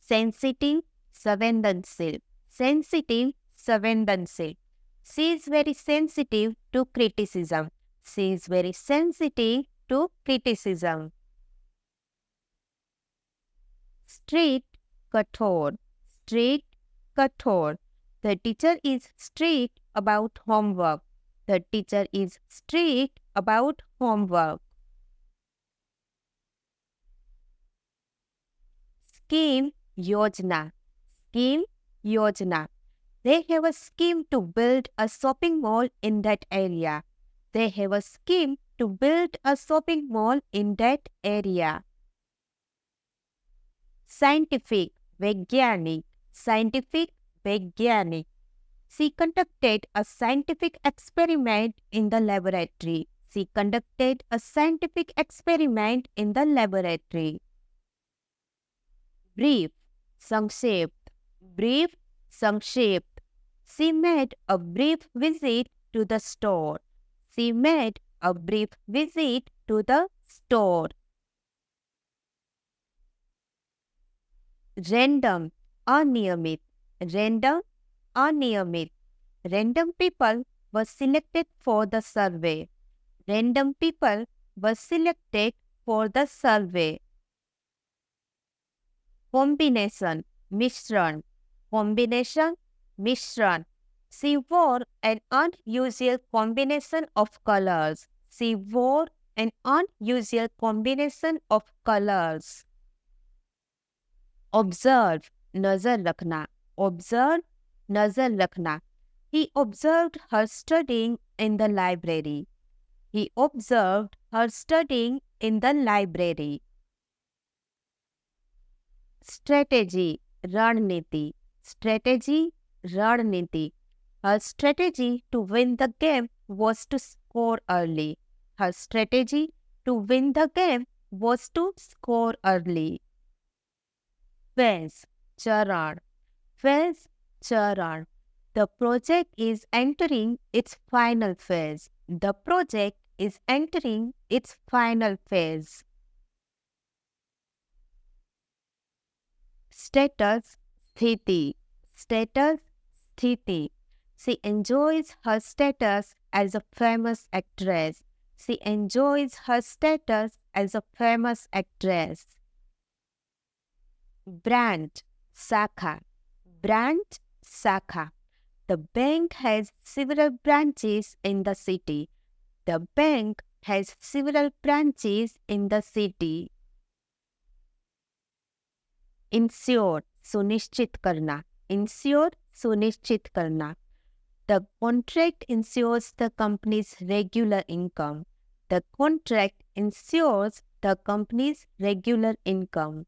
sensitive, संवेदनशील, sensitive, संवेदनशील. She is very sensitive to criticism. She is very sensitive to criticism. Strict, कठोर, strict, कठोर. The teacher is strict about homework. The teacher is strict about homework. Scheme, योजना, scheme, योजना. They have a scheme to build a shopping mall in that area. They have a scheme to build a shopping mall in that area. Scientific, वैज्ञानिक, scientific, वैज्ञानिक. She conducted a scientific experiment in the laboratory. She conducted a scientific experiment in the laboratory. Brief, संक्षिप्त, brief, संक्षिप्त. She made a brief visit to the store. She made a brief visit to the store. Random, अनियमित, random, अनियमित. Random people were selected for the survey. Random people were selected for the survey. Combination, मिश्रण, combination, मिश्रण. She wore an unusual combination of colors. She wore an unusual combination of colors. Observe, नजर रखना, observe, नजर रखना. He observed her studying in the library. He observed her studying in the library. Strategy, रणनीति, strategy, रणनीति. Her strategy to win the game was to score early. Her strategy to win the game was to score early. Phase, चरण, phase, चरण. The project is entering its final phase. The project is entering its final phase. Status, स्थिति, status, स्थिति. She enjoys her status as a famous actress. She enjoys her status as a famous actress. Branch, शाखा, branch, शाखा. The bank has several branches in the city. The bank has several branches in the city. Ensure, सुनिश्चित करना, ensure, सुनिश्चित करना. The contract ensures the company's regular income. The contract ensures the company's regular income.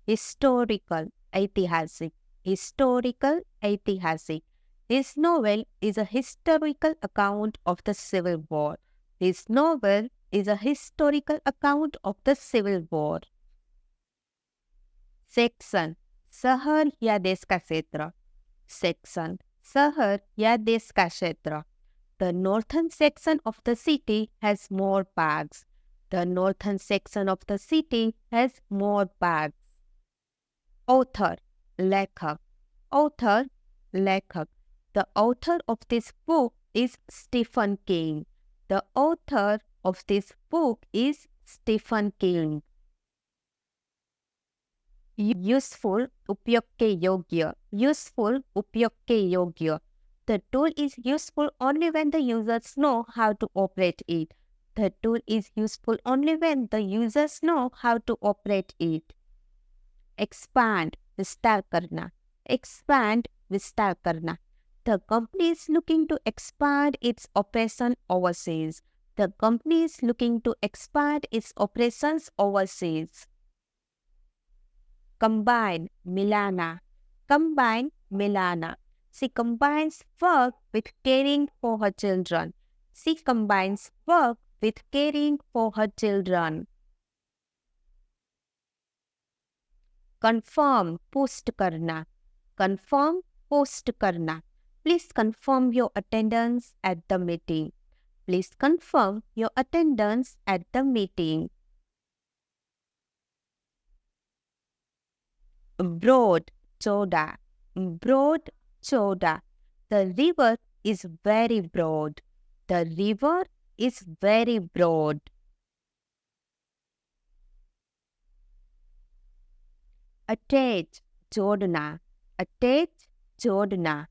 Historical, ऐतिहासिक, historical, ऐतिहासिक. This novel is a historical account of the Civil War. This novel is a historical account of the Civil War. Section, शहर या देश का क्षेत्र. Section, शहर या देश का क्षेत्र. The northern section of the city has more parks. The northern section of the city has more parks. Author, लेखक, author, लेखक. The author of this book is Stephen King. The author of this book is Stephen King. Useful, उपयोग के योग्य, useful, उपयोग के योग्य. The tool is useful only when the users know how to operate it. The tool is useful only when the users know how to operate it. Expand, विस्तार करना, expand, विस्तार करना. The company is looking to expand its operation overseas. The company is looking to expand its operations overseas. Combine, मिलाना, combine, मिलाना. She combines work with caring for her children. She combines work with caring for her children. Confirm, post करना, confirm, post करना. Please confirm your attendance at the meeting. Please confirm your attendance at the meeting. Broad, choda. Broad, choda. The river is very broad. The river is very broad. Attach, jodna. Attach, jodna.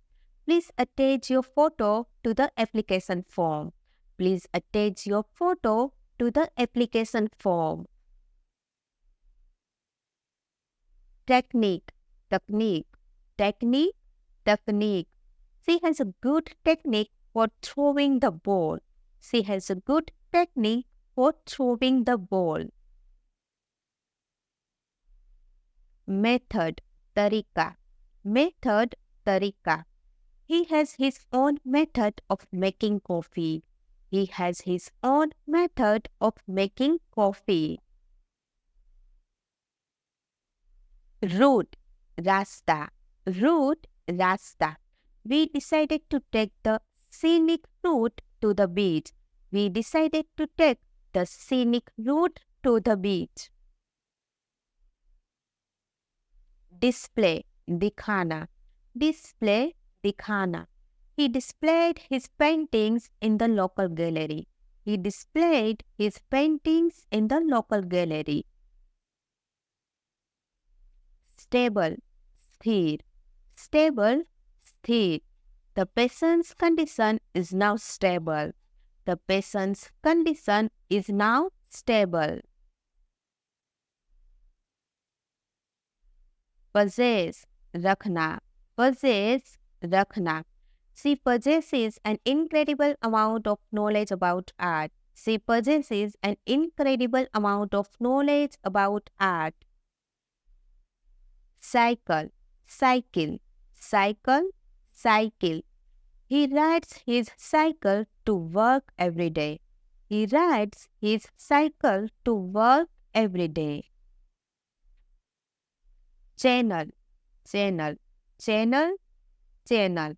Please attach your photo to the application form. Please attach your photo to the application form. Technique, technique, technique, technique. She has a good technique for throwing the ball. She has a good technique for throwing the ball. Method, tarika. Method, tarika. He has his own method of making coffee. He has his own method of making coffee. Route, rasta. Route, rasta. We decided to take the scenic route to the beach. We decided to take the scenic route to the beach. Display, dikhana. Display, dikhana. He displayed his paintings in the local gallery. He displayed his paintings in the local gallery. Stable, sthir. Stable, sthir. The patient's condition is now stable. The patient's condition is now stable. Possess, rakhna. Possess, rakhna. She possesses an incredible amount of knowledge about art. She possesses an incredible amount of knowledge about art. Cycle, cycle, cycle, cycle. He rides his cycle to work every day. He rides his cycle to work every day. Channel, channel, channel, channel.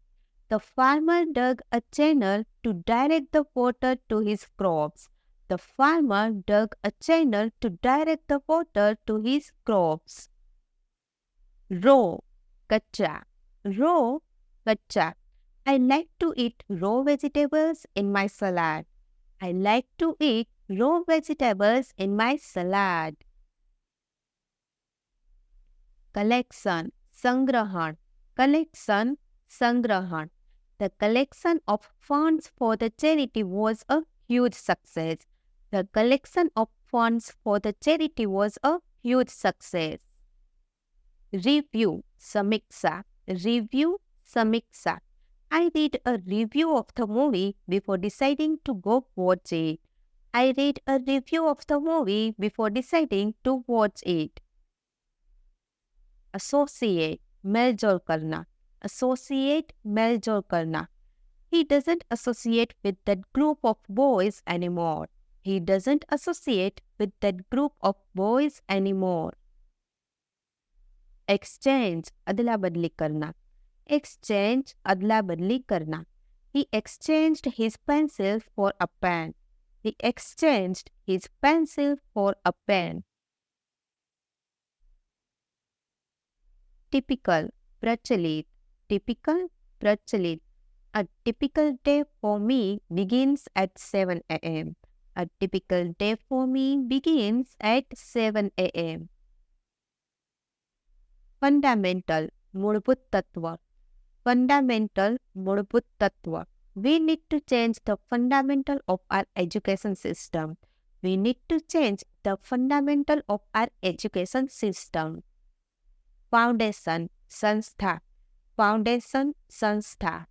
The farmer dug a channel to direct the water to his crops. The farmer dug a channel to direct the water to his crops. Raw, kacha. Raw, kacha. I like to eat raw vegetables in my salad. I like to eat raw vegetables in my salad. Collection, sangrahan. Collection, sangrahan. The collection of funds for the charity was a huge success. The collection of funds for the charity was a huge success. Review, samiksha. Review, samiksha. I read a review of the movie before deciding to go watch it. I read a review of the movie before deciding to watch it. Associate, मेलजोल करना. Associate, मेलजोल करना. He doesn't associate with that group of boys anymore. He doesn't associate with that group of boys anymore. Exchange, अदला बदली करना. Exchange, अदला बदली करना. He exchanged his pencil for a pen. He exchanged his pencil for a pen. Typical, प्रचलित. Typical, प्रचलित. A typical day for me begins at 7 a.m. A typical day for me begins at 7 a.m. Fundamental, मूलभूत तत्व. Fundamental, मूलभूत तत्व. We need to change the fundamental of our education system. We need to change the fundamental of our education system. Foundation, संस्था. Foundation, संस्था.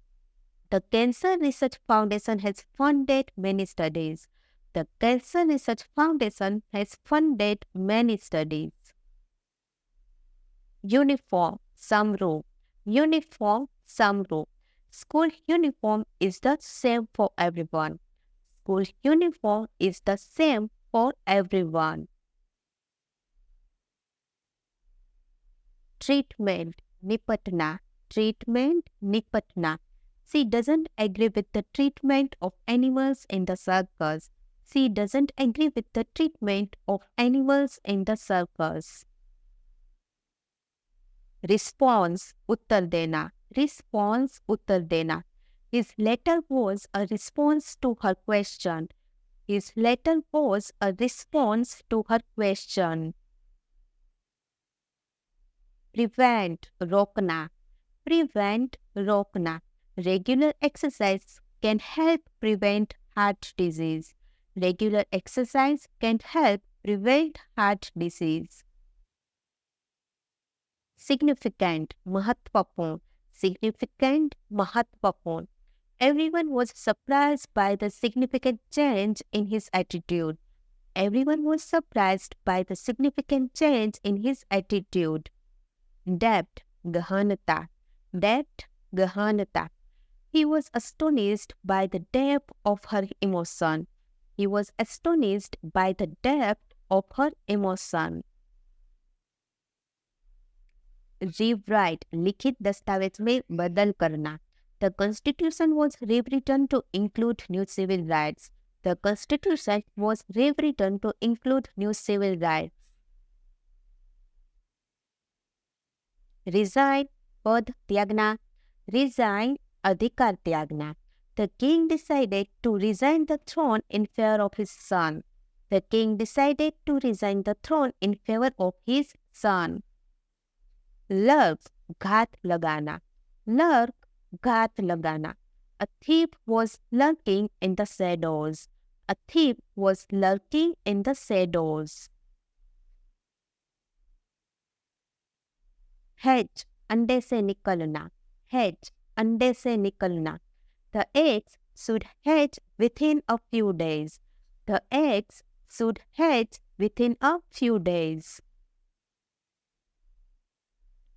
The Cancer Research Foundation has funded many studies. The Cancer Research Foundation has funded many studies. Uniform, samro. Uniform, samro. School uniform is the same for everyone. School uniform is the same for everyone. Treatment, nipatna. Treatment, nipatna. She doesn't agree with the treatment of animals in the circus. She doesn't agree with the treatment of animals in the circus. Response उत्तर देना. Response उत्तर देना. His letter was a response to her question. His letter was a response to her question. Prevent रोकना. Prevent रोकना. Regular exercise can help prevent heart disease. Regular exercise can help prevent heart disease. Significant महत्वपूर्ण. Significant महत्वपूर्ण. Everyone was surprised by the significant change in his attitude. Everyone was surprised by the significant change in his attitude. Depth, गहनता. Depth, गहनता. He was astonished by the depth of her emotion. He was astonished by the depth of her emotion. Rewrite, लिखित दस्तावेज में बदल करना. The Constitution was rewritten to include new civil rights. The Constitution was rewritten to include new civil rights. Resign, पद त्यागना. Resign, अधिकार त्यागना. The king decided to resign the throne in favor of his son. The king decided to resign the throne in favor of his son. Lurk, घात लगाना. Lurk, घात लगाना. A thief was lurking in the shadows. A thief was lurking in the shadows. Hatch, अंडे से निकलना. Hatch, अंडे से निकलना. The eggs should hatch within a few days. The eggs should hatch within a few days.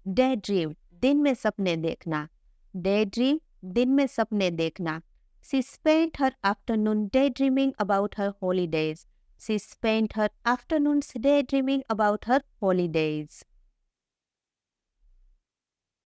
Daydream, दिन में सपने देखना. Daydream, दिन में सपने देखना. She spent her afternoon daydreaming about her holidays. She spent her afternoons daydreaming about her holidays.